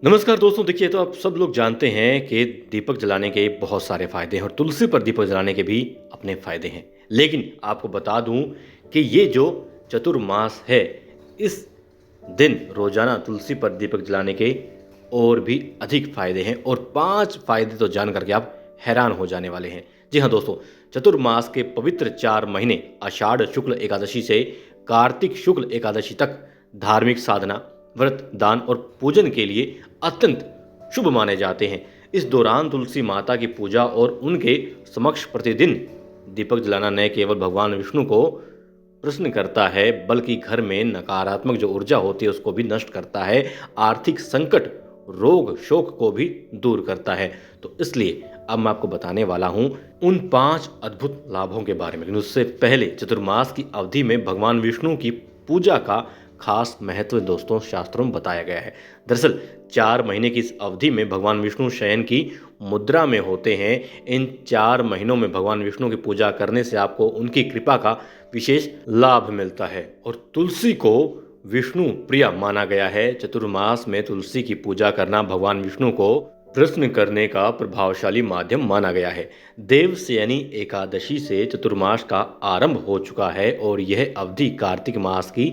नमस्कार दोस्तों, देखिए तो आप सब लोग जानते हैं कि दीपक जलाने के बहुत सारे फ़ायदे हैं और तुलसी पर दीपक जलाने के भी अपने फ़ायदे हैं। लेकिन आपको बता दूं कि ये जो चतुर्मास है, इस दिन रोज़ाना तुलसी पर दीपक जलाने के और भी अधिक फ़ायदे हैं और 5 फ़ायदे तो जान करके आप हैरान हो जाने वाले हैं। जी हाँ दोस्तों, चतुर्मास के पवित्र 4 महीने आषाढ़ शुक्ल एकादशी से कार्तिक शुक्ल एकादशी तक धार्मिक साधना, व्रत, दान और पूजन के लिए अत्यंत शुभ माने जाते हैं। इस दौरान तुलसी माता की पूजा और उनके समक्ष प्रतिदिन दीपक जलाना न केवल भगवान विष्णु को प्रसन्न करता है, बल्कि घर में नकारात्मक जो ऊर्जा होती है उसको भी नष्ट करता है, आर्थिक संकट, रोग, शोक को भी दूर करता है। तो इसलिए अब मैं आपको बताने वाला हूँ उन 5 अद्भुत लाभों के बारे में। लेकिन उससे पहले चतुर्मास की अवधि में भगवान विष्णु की पूजा का खास महत्व दोस्तों शास्त्रों में बताया गया है। दरअसल 4 महीने की इस अवधि में भगवान विष्णु शयन की मुद्रा में होते हैं। इन 4 महीनों में भगवान विष्णु की पूजा करने से आपको उनकी कृपा का विशेष लाभ मिलता है और तुलसी को विष्णु प्रिय माना गया है। चतुर्मास में तुलसी की पूजा करना भगवान विष्णु को प्रसन्न करने का प्रभावशाली माध्यम माना गया है। देवशयनी एकादशी से चतुर्मास का आरंभ हो चुका है और यह अवधि कार्तिक मास की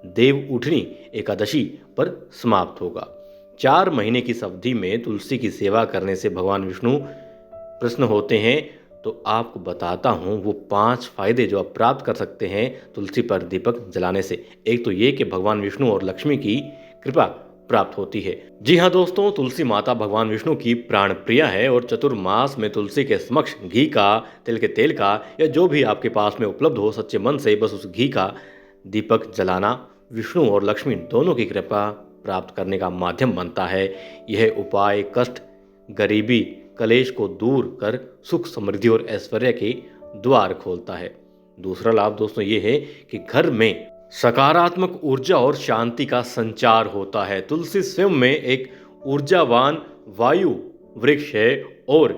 देव उठनी एकादशी पर समाप्त होगा। 4 महीने की इस अवधि में तुलसी की सेवा करने से भगवान विष्णु प्रसन्न होते हैं। तो आपको बताता हूँ वो 5 फायदे जो आप प्राप्त कर सकते हैं तुलसी पर दीपक जलाने से। एक तो ये कि भगवान विष्णु और लक्ष्मी की कृपा प्राप्त होती है। जी हाँ दोस्तों, तुलसी माता भगवान विष्णु की प्राण प्रिया है और चतुर्मास में तुलसी के समक्ष घी का, तिल के तेल का या जो भी आपके पास में उपलब्ध हो, सच्चे मन से बस उस घी का दीपक जलाना विष्णु और लक्ष्मी दोनों की कृपा प्राप्त करने का माध्यम बनता है। यह उपाय कष्ट, गरीबी, कलेश को दूर कर सुख, समृद्धि और ऐश्वर्य के द्वार खोलता है। दूसरा लाभ दोस्तों ये है कि घर में सकारात्मक ऊर्जा और शांति का संचार होता है। तुलसी स्वयं में एक ऊर्जावान वायु वृक्ष है और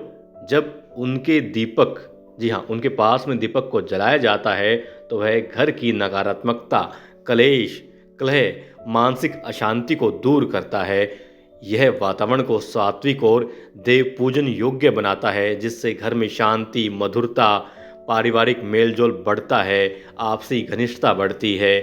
जब उनके दीपक, जी हाँ, उनके पास में दीपक को जलाया जाता है तो वह घर की नकारात्मकता, कलेश, कलह, मानसिक अशांति को दूर करता है। यह वातावरण को सात्विक और देव पूजन योग्य बनाता है, जिससे घर में शांति, मधुरता, पारिवारिक मेलजोल बढ़ता है, आपसी घनिष्ठता बढ़ती है।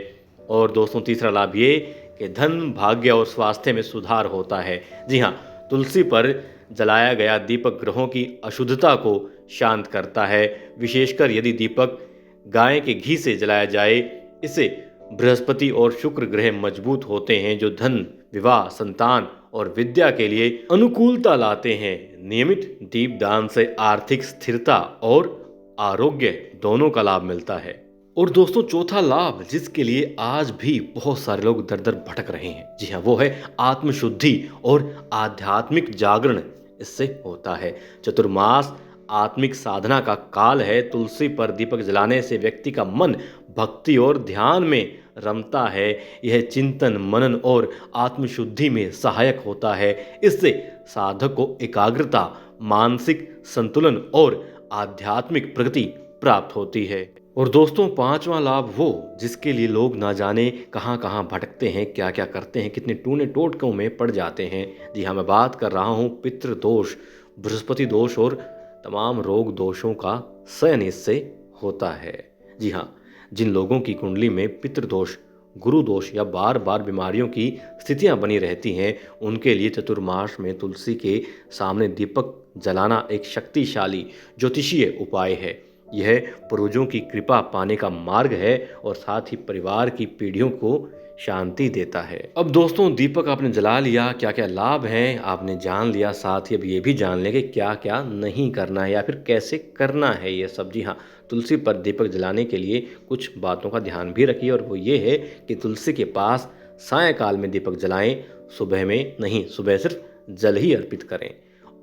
और दोस्तों तीसरा लाभ ये कि धन, भाग्य और स्वास्थ्य में सुधार होता है। जी हाँ, तुलसी पर जलाया गया दीपक ग्रहों की अशुद्धता को शांत करता है, विशेषकर यदि दीपक गाय के घी से जलाया जाए। इससे बृहस्पति और शुक्र ग्रह मजबूत होते हैं, जो धन, विवाह, संतान और विद्या के लिए अनुकूलता लाते हैं। नियमित दीपदान से आर्थिक स्थिरता और आरोग्य दोनों का लाभ मिलता है। और दोस्तों चौथा लाभ जिसके लिए आज भी बहुत सारे लोग दर दर भटक रहे हैं, जी हाँ, वो है आत्मशुद्धि और आध्यात्मिक जागरण इससे होता है। चतुर्मास आत्मिक साधना का काल है। तुलसी पर दीपक जलाने से व्यक्ति का मन भक्ति और ध्यान में रमता है। यह चिंतन, मनन और आत्मशुद्धि में सहायक होता है। इससे साधक को एकाग्रता, मानसिक संतुलन और आध्यात्मिक प्रगति प्राप्त होती है। और दोस्तों पांचवा लाभ वो जिसके लिए लोग ना जाने कहाँ कहाँ भटकते हैं, क्या क्या करते हैं, कितने टूने टोटकों में पड़ जाते हैं। जी हाँ, मैं बात कर रहा हूँ पितृदोष, बृहस्पति दोष और तमाम रोग दोषों का शयन इससे होता है। जी हाँ, जिन लोगों की कुंडली में पितृदोष, गुरु दोष या बार बार बीमारियों की स्थितियां बनी रहती हैं, उनके लिए चतुर्मास में तुलसी के सामने दीपक जलाना एक शक्तिशाली ज्योतिषीय उपाय है। यह पूर्वजों की कृपा पाने का मार्ग है और साथ ही परिवार की पीढ़ियों को शांति देता है। अब दोस्तों दीपक आपने जला लिया, क्या क्या लाभ हैं आपने जान लिया, साथ ही अब ये भी जान लें कि क्या क्या नहीं करना है या फिर कैसे करना है ये सब। जी हाँ, तुलसी पर दीपक जलाने के लिए कुछ बातों का ध्यान भी रखिए और वो ये है कि तुलसी के पास सायंकाल में दीपक जलाएं, सुबह में नहीं। सुबह सिर्फ जल ही अर्पित करें।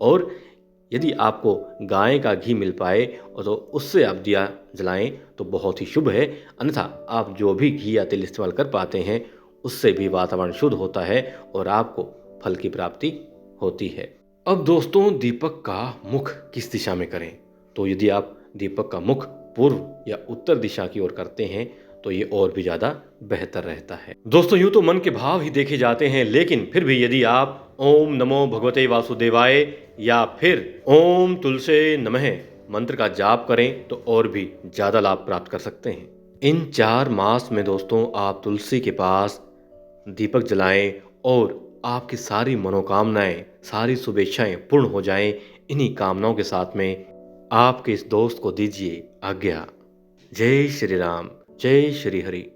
और यदि आपको गाय का घी मिल पाए और तो उससे आप दिया जलाएं तो बहुत ही शुभ है। अन्यथा आप जो भी घी या तेल इस्तेमाल कर पाते हैं उससे भी वातावरण शुद्ध होता है और आपको फल की प्राप्ति होती है। अब दोस्तों दीपक का मुख किस दिशा में करें, तो यदि आप दीपक का मुख पूर्व या उत्तर दिशा की ओर करते हैं तो ये और भी ज़्यादा बेहतर रहता है। दोस्तों यूँ तो मन के भाव ही देखे जाते हैं, लेकिन फिर भी यदि आप ओम नमो भगवते वासुदेवाय या फिर ओम तुलसे नमः मंत्र का जाप करें तो और भी ज़्यादा लाभ प्राप्त कर सकते हैं। इन 4 मास में दोस्तों आप तुलसी के पास दीपक जलाएं और आपकी सारी मनोकामनाएं, सारी शुभेच्छाएं पूर्ण हो जाएं। इन्हीं कामनाओं के साथ में आपके इस दोस्त को दीजिए आज्ञा। जय श्री राम, जय श्री हरि।